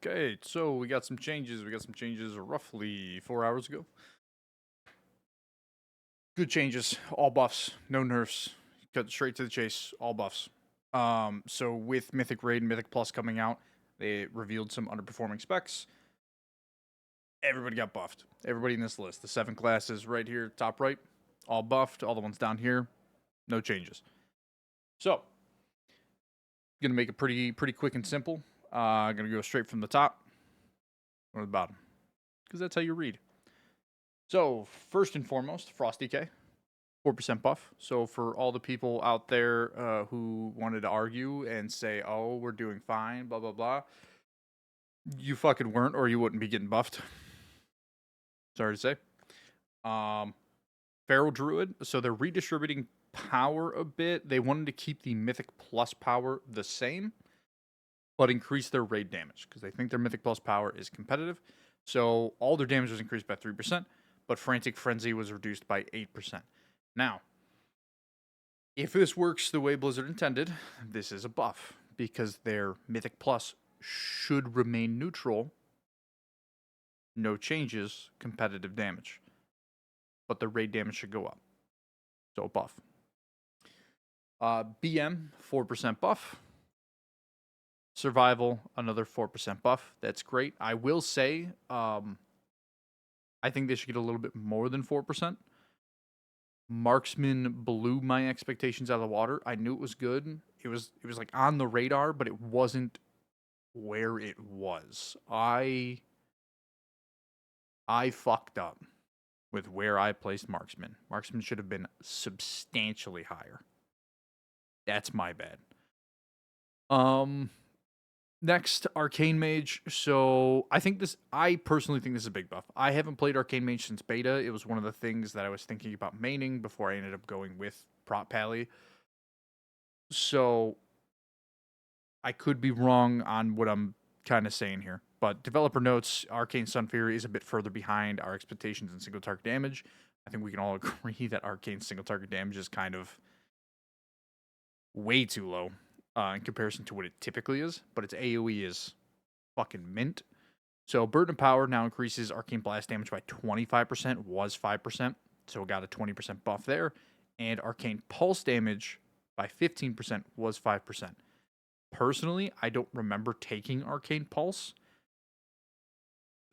Okay, so we got some changes. We got some changes roughly 4 hours ago. Good changes, all buffs, no nerfs. Cut straight to the chase, all buffs. So with Mythic Raid and Mythic Plus coming out, they revealed some underperforming specs. Everybody got buffed. Everybody in this list, the 7 classes right here, top right, all buffed. All the ones down here, no changes. So, gonna make it pretty quick and simple. Gonna go straight from the top or the bottom, because that's how you read. So, first and foremost, Frost DK, 4% buff. So, for all the people out there who wanted to argue and say, oh, we're doing fine, blah, blah, blah, you fucking weren't, or you wouldn't be getting buffed. Sorry to say. Feral Druid, so they're redistributing power a bit. They wanted to keep the Mythic Plus power the same, but increase their raid damage, because they think their Mythic Plus power is competitive. So, all their damage was increased by 3%. But Frantic Frenzy was reduced by 8%. Now, if this works the way Blizzard intended, this is a buff, because their Mythic Plus should remain neutral, no changes, competitive damage. But the raid damage should go up. So, a buff. BM, 4% buff. Survival, another 4% buff. That's great. I will say, I think they should get a little bit more than 4%. Marksman blew my expectations out of the water. I knew it was good. It was like on the radar, but it wasn't where it was. I fucked up with where I placed Marksman. Marksman should have been substantially higher. That's my bad. Next, Arcane Mage. So I personally think this is a big buff. I haven't played Arcane Mage since beta. It was one of the things that I was thinking about maining before I ended up going with Prot Pally. So I could be wrong on what I'm kind of saying here. But developer notes, Arcane Sunfury is a bit further behind our expectations in single target damage. I think we can all agree that Arcane single target damage is kind of way too low in comparison to what it typically is, but its AoE is fucking mint. So Burden of Power now increases Arcane Blast damage by 25%, was 5%, so it got a 20% buff there. And Arcane Pulse damage by 15%, was 5%. Personally, I don't remember taking Arcane Pulse.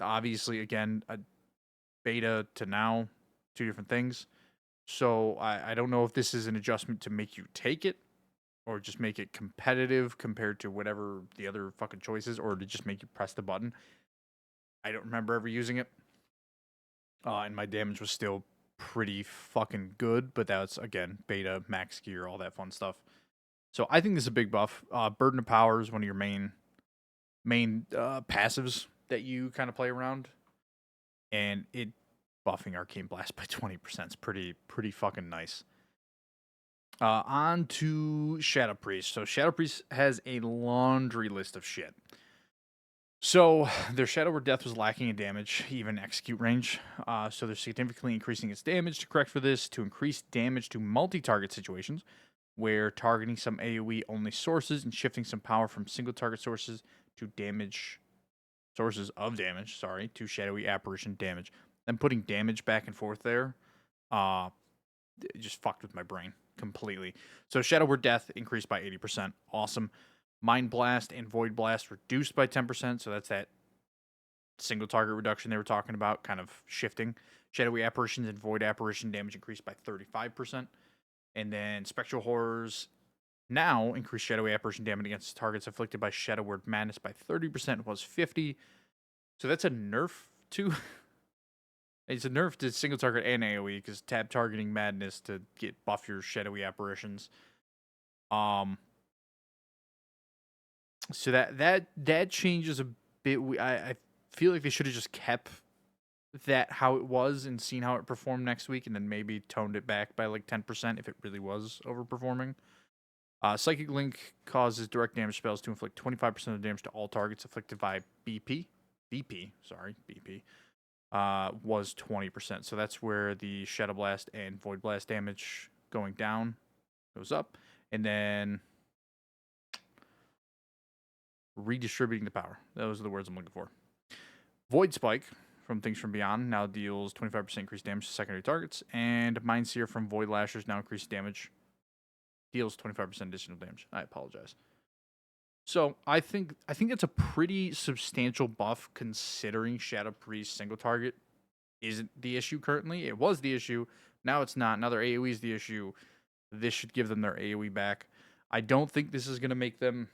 Obviously, again, a beta to now, 2 different things. So I don't know if this is an adjustment to make you take it, or just make it competitive compared to whatever the other fucking choices, or to just make you press the button. I don't remember ever using it. And my damage was still pretty fucking good, but that's, again, beta, max gear, all that fun stuff. So I think this is a big buff. Burden of Power is one of your main passives that you kind of play around. And it buffing Arcane Blast by 20% is pretty fucking nice. On to Shadow Priest. So Shadow Priest has a laundry list of shit. So their Shadow Word Death was lacking in damage, even execute range. So they're significantly increasing its damage to correct for this, to increase damage to multi-target situations, where targeting some AoE only sources and shifting some power from single target sources to sources of damage, to shadowy apparition damage. And putting damage back and forth there, it just fucked with my brain completely. So Shadow Word Death increased by 80%. Awesome. Mind Blast and Void Blast reduced by 10%. So that's that single target reduction they were talking about, kind of shifting. Shadowy Apparitions and Void Apparition damage increased by 35%. And then Spectral Horrors now increase Shadowy Apparition damage against targets afflicted by Shadow Word Madness by 30%, was 50. So that's a nerf too. It's a nerf to single target and AoE, because tab targeting Madness to buff your Shadowy Apparitions. So that changes a bit. I feel like they should have just kept that how it was and seen how it performed next week, and then maybe toned it back by like 10% if it really was overperforming. Psychic Link causes direct damage spells to inflict 25% of damage to all targets afflicted by BP. Was 20%. So that's where the Shadow Blast and Void Blast damage going down goes up. And then redistributing the power. Those are the words I'm looking for. Void Spike from Things from Beyond now deals 25% increased damage to secondary targets, and Mind Seer from Void Lashers now increased damage, deals 25% additional damage. I apologize. So I think it's a pretty substantial buff considering Shadow Priest single target isn't the issue currently. It was the issue. Now it's not. Now their AoE is the issue. This should give them their AoE back. I don't think this is going to make them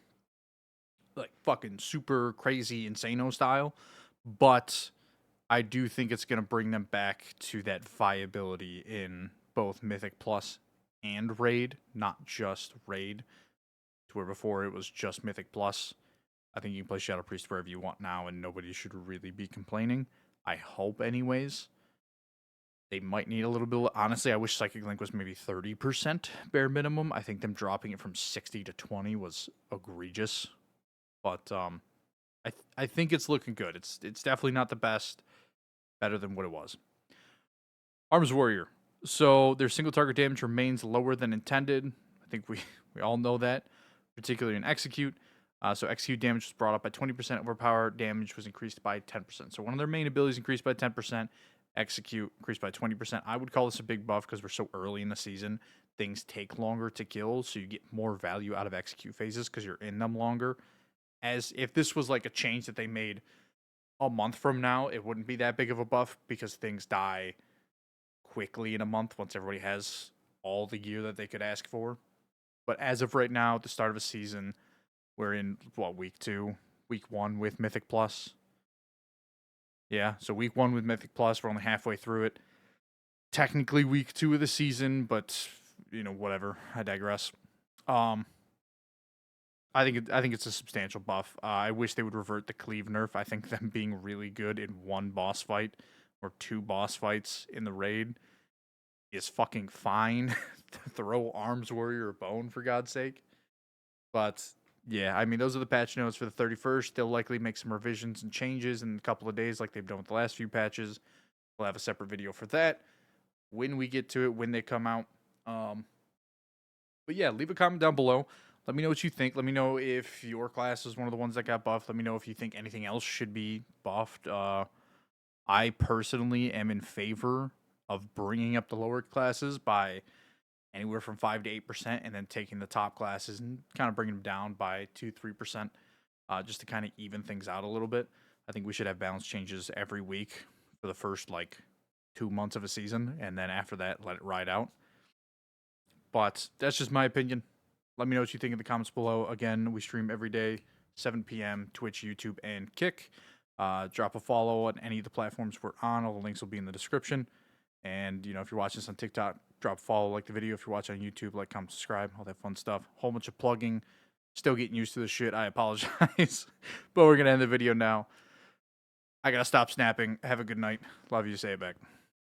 like fucking super crazy insano style, but I do think it's going to bring them back to that viability in both Mythic Plus and Raid, not just Raid, to where before it was just Mythic Plus. I think you can play Shadow Priest wherever you want now, and nobody should really be complaining. I hope, anyways. They might need a little bit. Honestly, I wish Psychic Link was maybe 30% bare minimum. I think them dropping it from 60 to 20 was egregious. But I think it's looking good. It's definitely not the best. Better than what it was. Arms Warrior. So their single target damage remains lower than intended. I think we all know that, particularly in Execute. So Execute damage was brought up by 20%. Overpower damage was increased by 10%. So one of their main abilities increased by 10%. Execute increased by 20%. I would call this a big buff because we're so early in the season. Things take longer to kill, so you get more value out of Execute phases because you're in them longer. As if this was like a change that they made a month from now, it wouldn't be that big of a buff because things die quickly in a month once everybody has all the gear that they could ask for. But as of right now, at the start of a season, we're in, week 2? Week 1 with Mythic Plus. Yeah, so week 1 with Mythic Plus, we're only halfway through it. Technically week 2 of the season, but, whatever. I digress. I think it's a substantial buff. I wish they would revert the cleave nerf. I think them being really good in one boss fight or 2 boss fights in the raid is fucking fine. Throw Arms Warrior a bone, for God's sake. But yeah, I mean, those are the patch notes for the 31st. They'll likely make some revisions and changes in a couple of days like they've done with the last few patches. We'll have a separate video for that when we get to it, when they come out. But yeah, leave a comment down below. Let me know what you think. Let me know if your class is one of the ones that got buffed. Let me know if you think anything else should be buffed. I personally am in favor of bringing up the lower classes by anywhere from 5 to 8%, and then taking the top classes and kind of bringing them down by 2-3%, just to kind of even things out a little bit. I think we should have balance changes every week for the first 2 months of a season, and then after that, let it ride out. But that's just my opinion. Let me know what you think in the comments below. Again, we stream every day, 7 p.m., Twitch, YouTube, and Kick. Drop a follow on any of the platforms we're on. All the links will be in the description. And, if you're watching this on TikTok, drop a follow, like the video. If you're watching on YouTube, like, comment, subscribe, all that fun stuff. Whole bunch of plugging. Still getting used to this shit. I apologize. But we're going to end the video now. I got to stop snapping. Have a good night. Love you. Say it back.